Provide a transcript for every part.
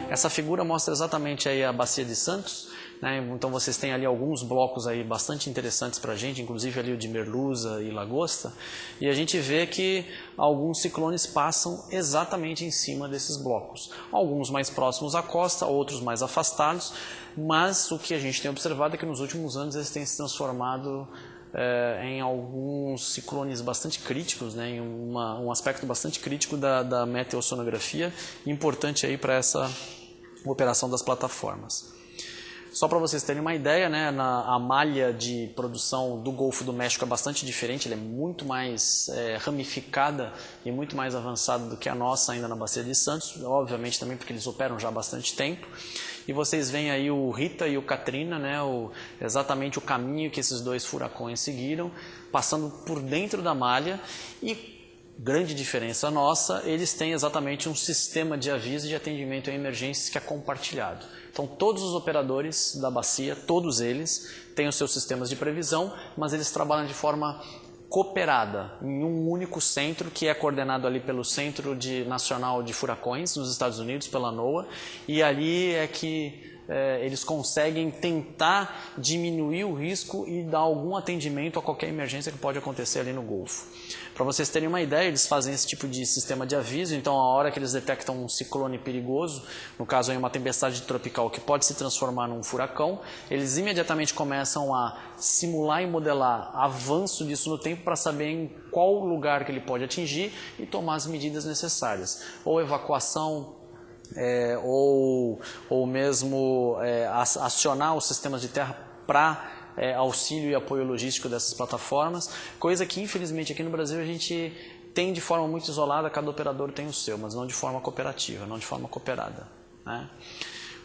Essa figura mostra exatamente aí a Bacia de Santos, né? Então vocês têm ali alguns blocos aí bastante interessantes para a gente, inclusive ali o de Merluza e Lagosta, e a gente vê que alguns ciclones passam exatamente em cima desses blocos. Alguns mais próximos à costa, outros mais afastados, mas o que a gente tem observado é que nos últimos anos eles têm se transformado em alguns ciclones bastante críticos, né, em um aspecto bastante crítico da meteoceanografia, importante aí para essa operação das plataformas. Só para vocês terem uma ideia, né, a malha de produção do Golfo do México é bastante diferente, ela é muito mais ramificada e muito mais avançada do que a nossa ainda na Bacia de Santos, obviamente também porque eles operam já há bastante tempo. E vocês veem aí o Rita e o Katrina, né, exatamente o caminho que esses dois furacões seguiram, passando por dentro da malha e, grande diferença nossa, eles têm exatamente um sistema de aviso e de atendimento a emergências que é compartilhado. Então todos os operadores da bacia, todos eles, têm os seus sistemas de previsão, mas eles trabalham de forma cooperada em um único centro que é coordenado ali pelo Centro Nacional de Furacões nos Estados Unidos, pela NOAA, e ali é que eles conseguem tentar diminuir o risco e dar algum atendimento a qualquer emergência que pode acontecer ali no Golfo. Para vocês terem uma ideia, eles fazem esse tipo de sistema de aviso, então a hora que eles detectam um ciclone perigoso, no caso aí uma tempestade tropical que pode se transformar num furacão, eles imediatamente começam a simular e modelar avanço disso no tempo para saber em qual lugar que ele pode atingir e tomar as medidas necessárias, ou evacuação, ou mesmo acionar os sistemas de terra para auxílio e apoio logístico dessas plataformas, coisa que infelizmente aqui no Brasil a gente tem de forma muito isolada, cada operador tem o seu, mas não de forma cooperativa, não de forma cooperada, né?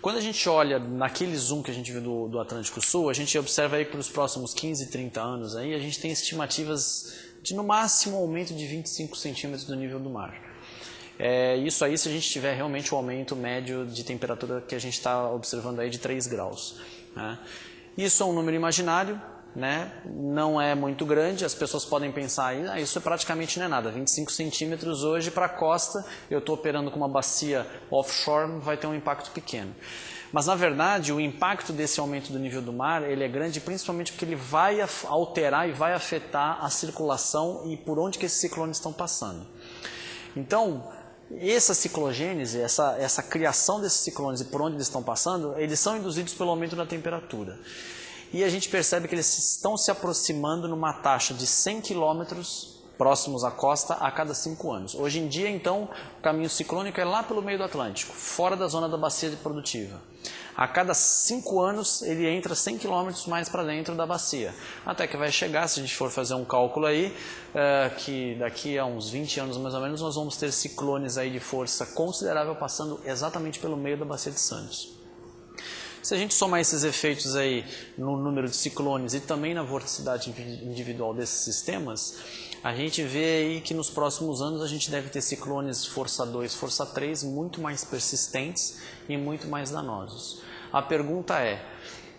Quando a gente olha naquele zoom que a gente viu do Atlântico Sul, a gente observa aí para os próximos 15, 30 anos, aí, a gente tem estimativas de no máximo um aumento de 25 centímetros do nível do mar. Isso aí se a gente tiver realmente o aumento médio de temperatura que a gente está observando aí de 3 graus, né? Isso é um número imaginário, né? Não é muito grande, as pessoas podem pensar, isso praticamente não é nada, 25 centímetros hoje para a costa, eu estou operando com uma bacia offshore, vai ter um impacto pequeno. Mas na verdade o impacto desse aumento do nível do mar ele é grande principalmente porque ele vai alterar e vai afetar a circulação e por onde que esses ciclones estão passando. Então, essa ciclogênese, essa criação desses ciclones e por onde eles estão passando, eles são induzidos pelo aumento da temperatura. E a gente percebe que eles estão se aproximando numa taxa de 100 km próximos à costa a cada 5 anos. Hoje em dia, então, o caminho ciclônico é lá pelo meio do Atlântico, fora da zona da bacia produtiva. A cada 5 anos ele entra 100 km mais para dentro da bacia, até que vai chegar, se a gente for fazer um cálculo aí, que daqui a uns 20 anos mais ou menos nós vamos ter ciclones aí de força considerável passando exatamente pelo meio da Bacia de Santos. Se a gente somar esses efeitos aí no número de ciclones e também na vorticidade individual desses sistemas, a gente vê aí que nos próximos anos a gente deve ter ciclones força 2, força 3 muito mais persistentes e muito mais danosos. A pergunta é,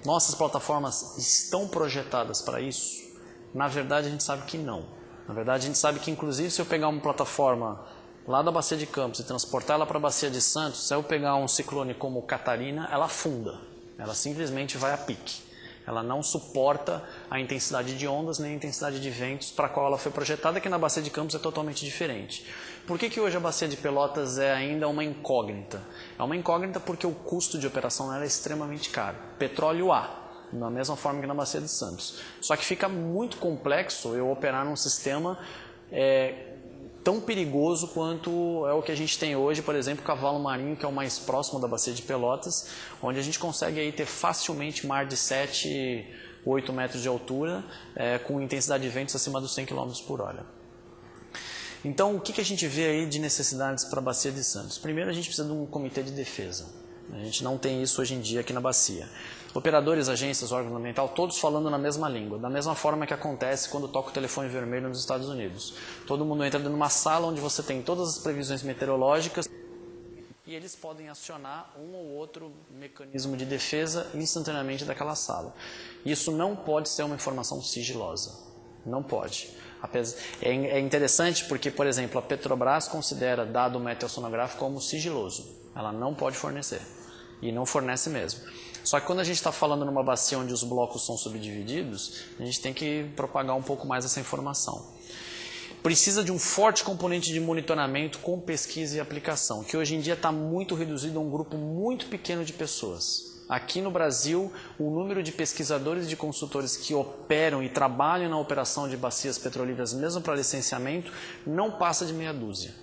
nossas plataformas estão projetadas para isso? Na verdade a gente sabe que não. Na verdade a gente sabe que inclusive se eu pegar uma plataforma lá da Bacia de Campos e transportar ela para a Bacia de Santos, se eu pegar um ciclone como Catarina, ela afunda. Ela simplesmente vai a pique. Ela não suporta a intensidade de ondas nem a intensidade de ventos para a qual ela foi projetada, que na Bacia de Campos é totalmente diferente. Por que hoje a Bacia de Pelotas é ainda uma incógnita? É uma incógnita porque o custo de operação dela é extremamente caro. Petróleo há, da mesma forma que na Bacia de Santos. Só que fica muito complexo eu operar num sistema tão perigoso quanto é o que a gente tem hoje, por exemplo, o Cavalo Marinho, que é o mais próximo da Bacia de Pelotas, onde a gente consegue aí ter facilmente mar de 7, 8 metros de altura, com intensidade de ventos acima dos 100 km por hora. Então, o que a gente vê aí de necessidades para a Bacia de Santos? Primeiro, a gente precisa de um comitê de defesa. A gente não tem isso hoje em dia aqui na bacia. Operadores, agências, órgãos ambientais, todos falando na mesma língua, da mesma forma que acontece quando toca o telefone vermelho nos Estados Unidos. Todo mundo entra numa sala onde você tem todas as previsões meteorológicas e eles podem acionar um ou outro mecanismo de defesa instantaneamente daquela sala. Isso não pode ser uma informação sigilosa. Não pode. É interessante porque, por exemplo, a Petrobras considera dado meteossonográfico como sigiloso. Ela não pode fornecer. E não fornece mesmo. Só que quando a gente está falando numa bacia onde os blocos são subdivididos, a gente tem que propagar um pouco mais essa informação. Precisa de um forte componente de monitoramento com pesquisa e aplicação, que hoje em dia está muito reduzido a um grupo muito pequeno de pessoas. Aqui no Brasil, o número de pesquisadores e de consultores que operam e trabalham na operação de bacias petrolíferas, mesmo para licenciamento, não passa de meia dúzia.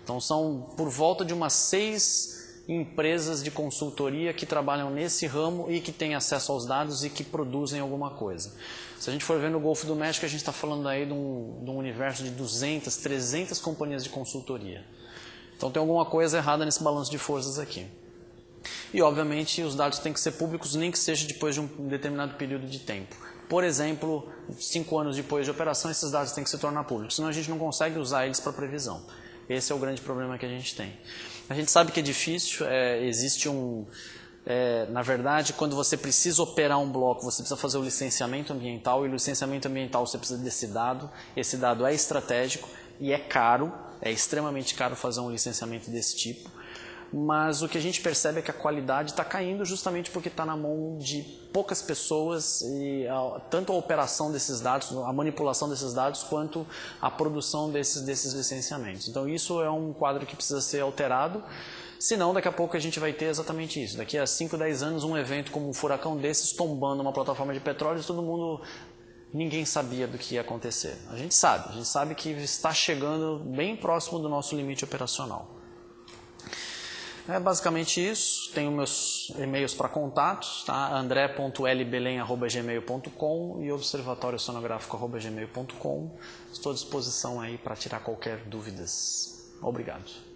Então são por volta de umas 6 empresas de consultoria que trabalham nesse ramo e que têm acesso aos dados e que produzem alguma coisa. Se a gente for ver no Golfo do México, a gente está falando aí de um universo de 200, 300 companhias de consultoria. Então tem alguma coisa errada nesse balanço de forças aqui. E, obviamente, os dados têm que ser públicos, nem que seja depois de um determinado período de tempo. Por exemplo, 5 anos depois de operação, esses dados têm que se tornar públicos, senão a gente não consegue usar eles para previsão. Esse é o grande problema que a gente tem. A gente sabe que é difícil, existe na verdade, quando você precisa operar um bloco, você precisa fazer o licenciamento ambiental, e o licenciamento ambiental você precisa desse dado. Esse dado é estratégico e é caro, é extremamente caro fazer um licenciamento desse tipo. Mas o que a gente percebe é que a qualidade está caindo justamente porque está na mão de poucas pessoas, e tanto a operação desses dados, a manipulação desses dados, quanto a produção desses licenciamentos. Então isso é um quadro que precisa ser alterado, senão daqui a pouco a gente vai ter exatamente isso. Daqui a 5, 10 anos, um evento como um furacão desses tombando uma plataforma de petróleo, todo mundo... Ninguém sabia do que ia acontecer. A gente sabe que está chegando bem próximo do nosso limite operacional. É basicamente isso. Tenho meus e-mails para contatos, tá? andré.lbelém@gmail.com e observatoriosonográfico@gmail.com. Estou à disposição aí para tirar qualquer dúvidas. Obrigado.